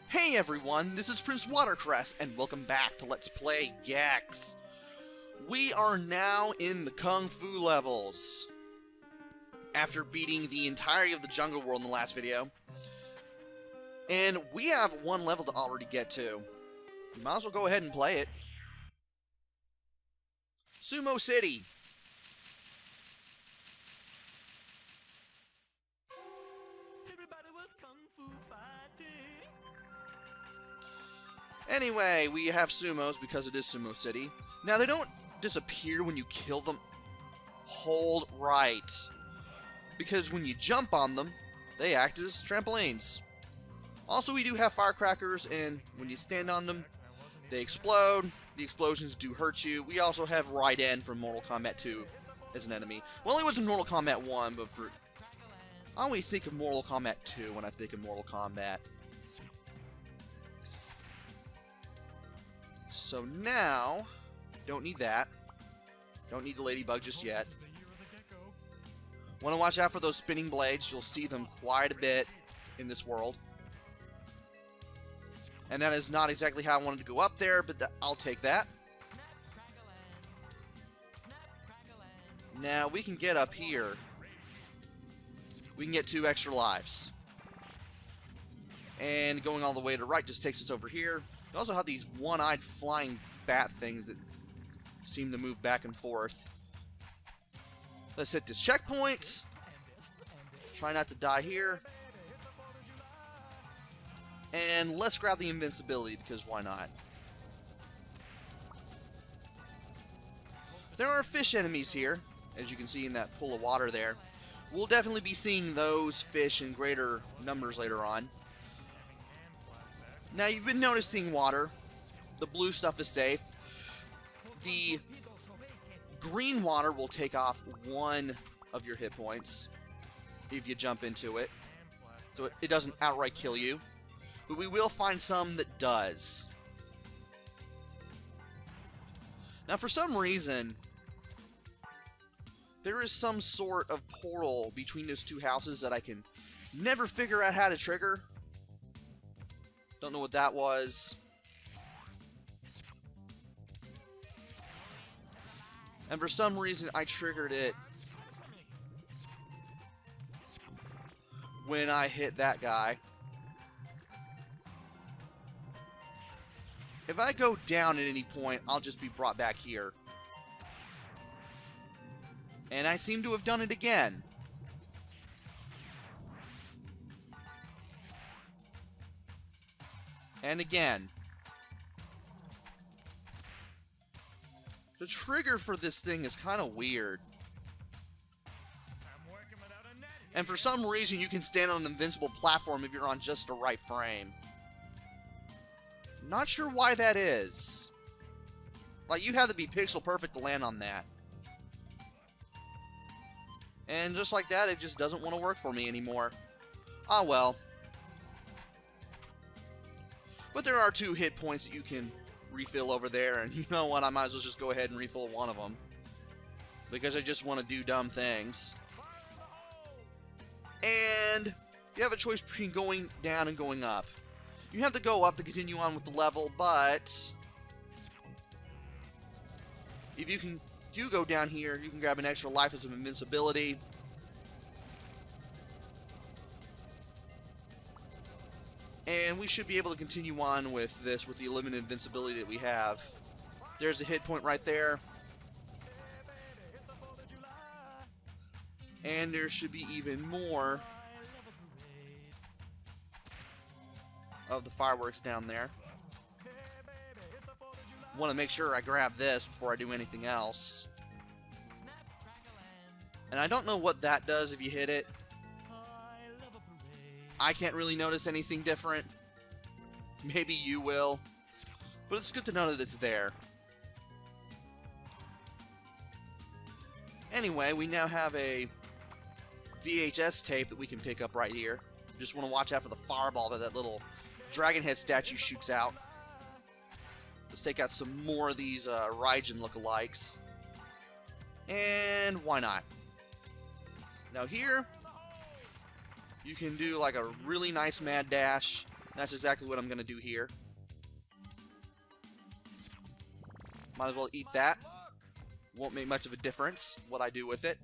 Hey everyone, this is PrinceWatercress, and welcome back to Let's Play Gex. We are now in the Kung Fu levels. After beating the entirety of the jungle world in the last video. And we have one level to already get to. You might as well go ahead and play it. Sumo City. Anyway, we have sumos because it is Sumo City. Now, they don't disappear when you kill them. Hold right. Because when you jump on them, they act as trampolines. Also, we do have firecrackers, and when you stand on them, they explode. The explosions do hurt you. We also have Raiden from Mortal Kombat 2 as an enemy. Well, he was in Mortal Kombat 1, but for... I always think of Mortal Kombat 2 when I think of Mortal Kombat. So now, don't need that. Don't need the ladybug just yet. Want to watch out for those spinning blades. You'll see them quite a bit in this world. And that is not exactly how I wanted to go up there, but I'll take that. Now, we can get up here. We can get 2 extra lives. And going all the way to the right just takes us over here. You also have these one-eyed flying bat things that seem to move back and forth. Let's hit this checkpoint. Try not to die here. And let's grab the invincibility, because why not? There are fish enemies here, as you can see in that pool of water there. We'll definitely be seeing those fish in greater numbers later on. Now, you've been noticing water. The blue stuff is safe. The green water will take off 1 of your hit points if you jump into it. So it doesn't outright kill you. But we will find some that does. Now, for some reason, there is some sort of portal between those 2 houses that I can never figure out how to trigger. Don't know what that was. And for some reason, I triggered it when I hit that guy. If I go down at any point, I'll just be brought back here. And I seem to have done it again. And again. The trigger for this thing is kind of weird. And for some reason, you can stand on an invincible platform if you're on just the right frame. Not sure why that is. Like, you have to be pixel perfect to land on that. And just like that, it just doesn't want to work for me anymore. Ah, well. But there are 2 hit points that you can refill over there, and you know what, I might as well just go ahead and refill 1 of them. Because I just want to do dumb things. And you have a choice between going down and going up. You have to go up to continue on with the level, but if you do go down here, you can grab an extra life as an invincibility. And we should be able to continue on with this with the limited invincibility that we have. There's a hit point right there. And there should be even more of the fireworks down there. Want to make sure I grab this before I do anything else. And I don't know what that does if you hit it. I can't really notice anything different. Maybe you will. But it's good to know that it's there. Anyway, we now have a VHS tape that we can pick up right here. Just want to watch out for the fireball that little dragon head statue shoots out. Let's take out some more of these Raiden lookalikes. And why not? Now here, you can do like a really nice mad dash That's exactly what I'm going to do here. Might as well eat that. Won't make much of a difference what I do with it.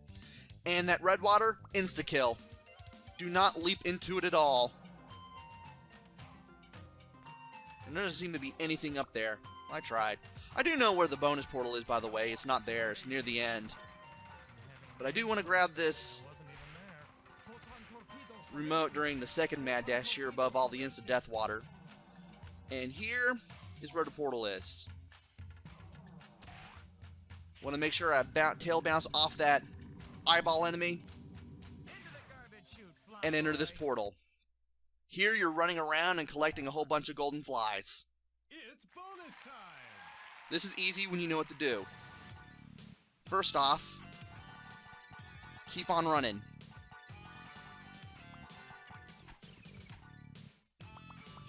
And that red water, insta-kill. Do not leap into it at all. And there doesn't seem to be anything up there. I tried. I do know where the bonus portal is, by the way. It's not there. It's near the end. But I do want to grab this remote during the second mad dash here above all the insta-death water. And here is where the portal is. Want to make sure I tail bounce off that eyeball enemy and enter this portal. Here you're running around and collecting a whole bunch of golden flies. It's bonus time. This is easy when you know what to do. First off, keep on running.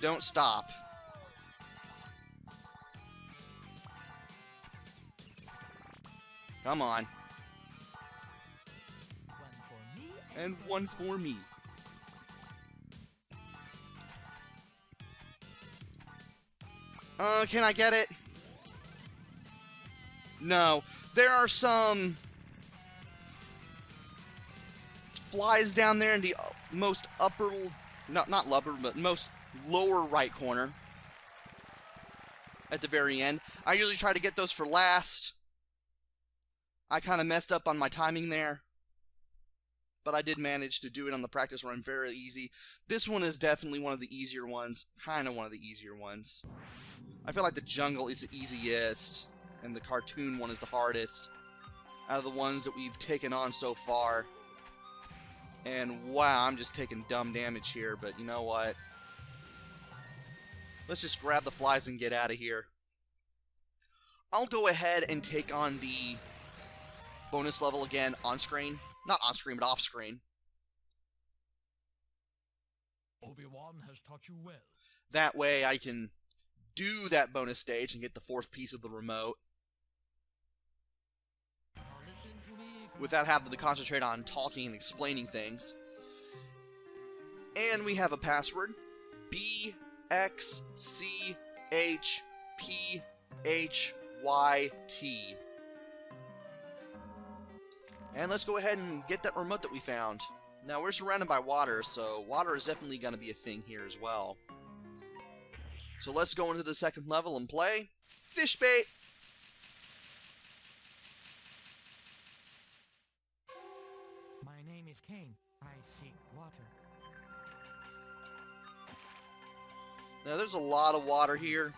Don't stop. Come on. And one for me. Can I get it? No. There are some flies down there in the most upper, not upper, but most lower right corner. At the very end. I usually try to get those for last. I kind of messed up on my timing there. But I did manage to do it on the practice run very easy. This one is definitely one of the easier ones. Kind of one of the easier ones. I feel like the jungle is the easiest. And the cartoon one is the hardest. Out of the ones that we've taken on so far. And wow, I'm just taking dumb damage here. But you know what? Let's just grab the flies and get out of here. I'll go ahead and take on the bonus level again on screen. Not on screen, but off screen. Obi-Wan has taught you well. That way I can do that bonus stage and get the fourth piece of the remote without having to concentrate on talking and explaining things. And we have a password. BXCHPHYT. And let's go ahead and get that remote that we found. Now, we're surrounded by water, so water is definitely going to be a thing here as well. So let's go into the second level and play Fish Bait! My name is Cain. I seek water. Now, there's a lot of water here.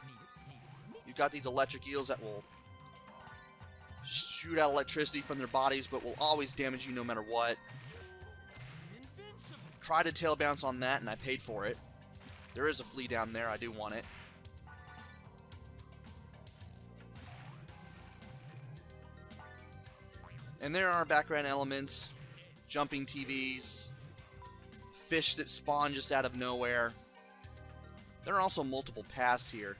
You've got these electric eels that will shoot out electricity from their bodies, but will always damage you no matter what. Try to tail bounce on that, and I paid for it. There is a flea down there. I do want it. And there are background elements, jumping TVs, fish that spawn just out of nowhere. There are also multiple paths here.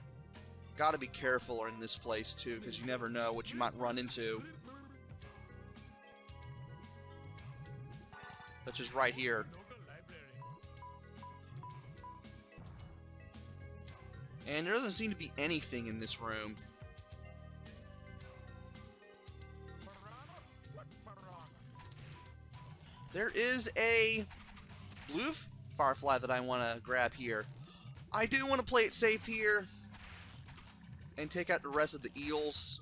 Gotta be careful in this place too, because you never know what you might run into. Such as right here. And there doesn't seem to be anything in this room. There is a blue firefly that I want to grab here. I do want to play it safe here and take out the rest of the eels.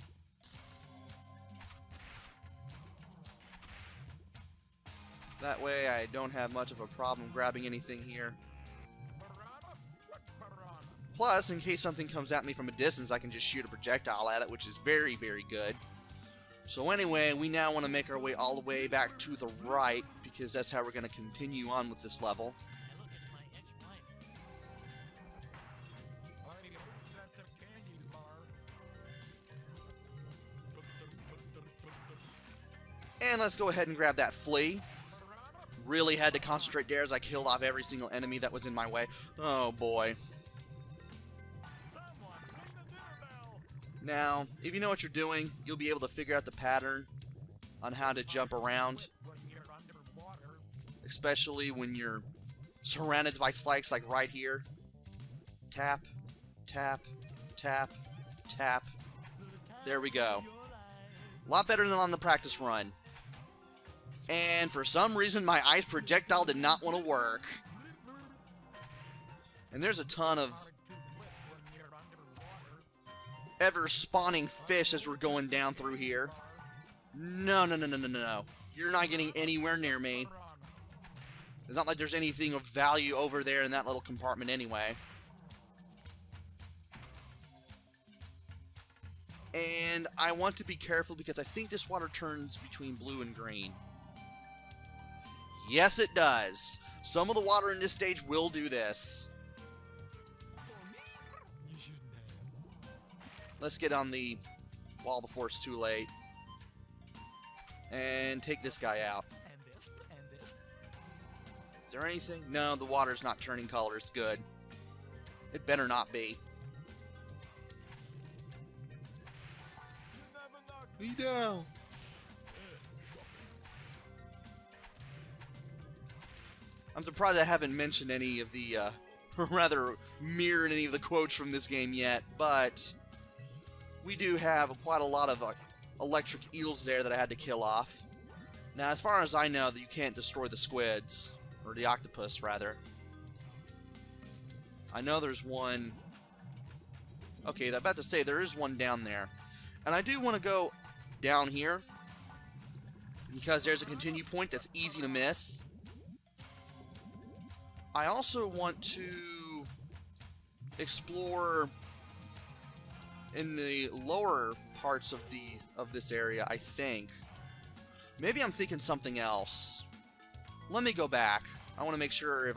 That way I don't have much of a problem grabbing anything here. Plus, in case something comes at me from a distance, I can just shoot a projectile at it, which is very, very good. So anyway, we now want to make our way all the way back to the right, because that's how we're going to continue on with this level. And let's go ahead and grab that flea. Really had to concentrate there as I killed off every single enemy that was in my way. Oh boy. Now, if you know what you're doing, you'll be able to figure out the pattern on how to jump around. Especially when you're surrounded by spikes like right here. Tap, tap, tap, tap. There we go. A lot better than on the practice run. And for some reason, my ice projectile did not want to work. And there's a ton of ever-spawning fish as we're going down through here. No, no, no, no, no, no, no. You're not getting anywhere near me. It's not like there's anything of value over there in that little compartment anyway. And I want to be careful because I think this water turns between blue and green. Yes, it does. Some of the water in this stage will do this. Let's get on the wall before it's too late. And take this guy out. Is there anything? No, the water's not turning colors. Good. It better not be. Me down. I'm surprised I haven't mentioned any of the, rather mirrored any of the quotes from this game yet, but we do have quite a lot of electric eels there that I had to kill off. Now, as far as I know, that you can't destroy the squids, or the octopus, rather. I know there's one... Okay, I'm about to say there is one down there. And I do want to go down here, because there's a continue point that's easy to miss. I also want to explore in the lower parts of this area, I think. Maybe I'm thinking something else. Let me go back. I want to make sure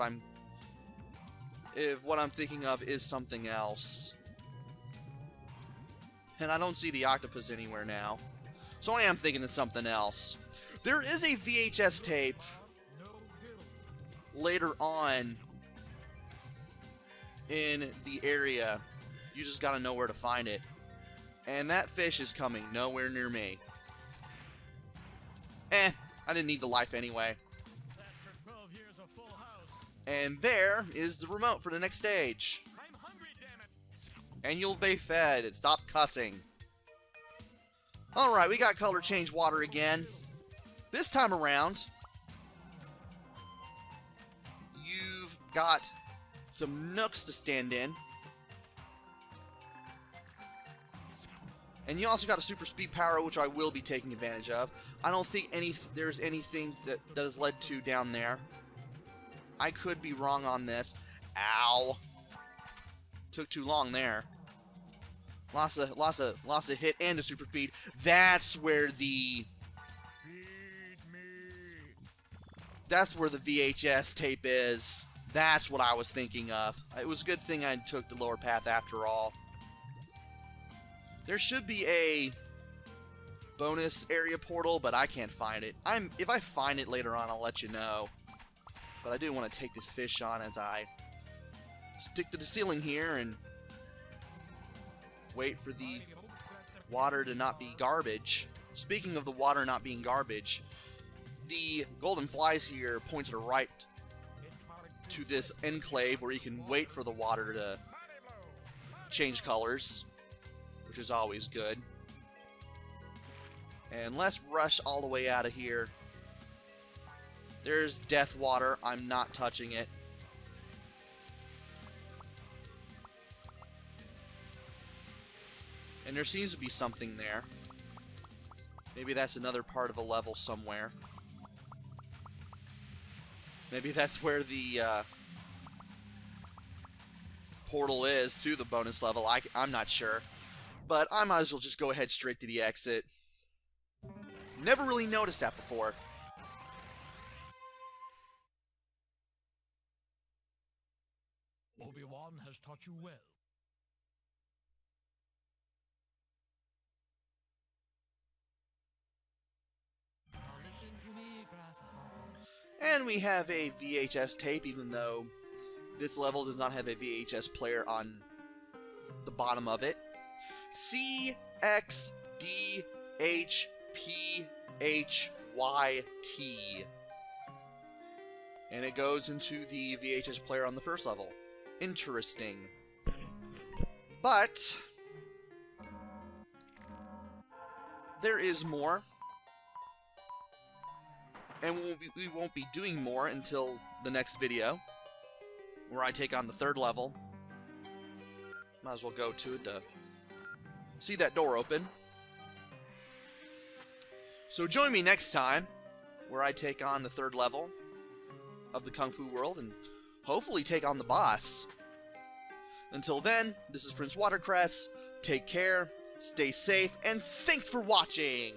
if what I'm thinking of is something else. And I don't see the octopus anywhere now. So I am thinking of something else. There is a VHS tape later on in the area. You just gotta know where to find it. And that fish is coming nowhere near me. I didn't need the life anyway. And there is the remote for the next stage. And you'll be fed. And stop cussing. Alright, we got color change water again. This time around, you've got some nooks to stand in. And you also got a super speed power, which I will be taking advantage of. I don't think there's anything that has led to down there. I could be wrong on this. Ow. Took too long there. Lost a hit and a super speed. That's where the VHS tape is. That's what I was thinking of. It was a good thing I took the lower path after all. There should be a bonus area portal, but I can't find it. If I find it later on, I'll let you know. But I do want to take this fish on as I stick to the ceiling here and wait for the water to not be garbage. Speaking of the water not being garbage, the golden flies here point to the right to this enclave where you can wait for the water to change colors, which is always good. And let's rush all the way out of here. There's death water. I'm not touching it. And there seems to be something there. Maybe that's another part of a level somewhere. Maybe that's where the portal is to the bonus level. I'm not sure. But I might as well just go ahead straight to the exit. Never really noticed that before. Obi-Wan has taught you well. Now listen to me, grasshopper. And we have a VHS tape, even though this level does not have a VHS player on the bottom of it. CXDHPHYT. And it goes into the VHS player on the first level. Interesting. But there is more. And we won't be doing more until the next video, where I take on the 3rd level. Might as well go to it to see that door open. So join me next time, where I take on the 3rd level of the Kung Fu world, and hopefully take on the boss. Until then, this is PrinceWatercress. Take care, stay safe, and thanks for watching!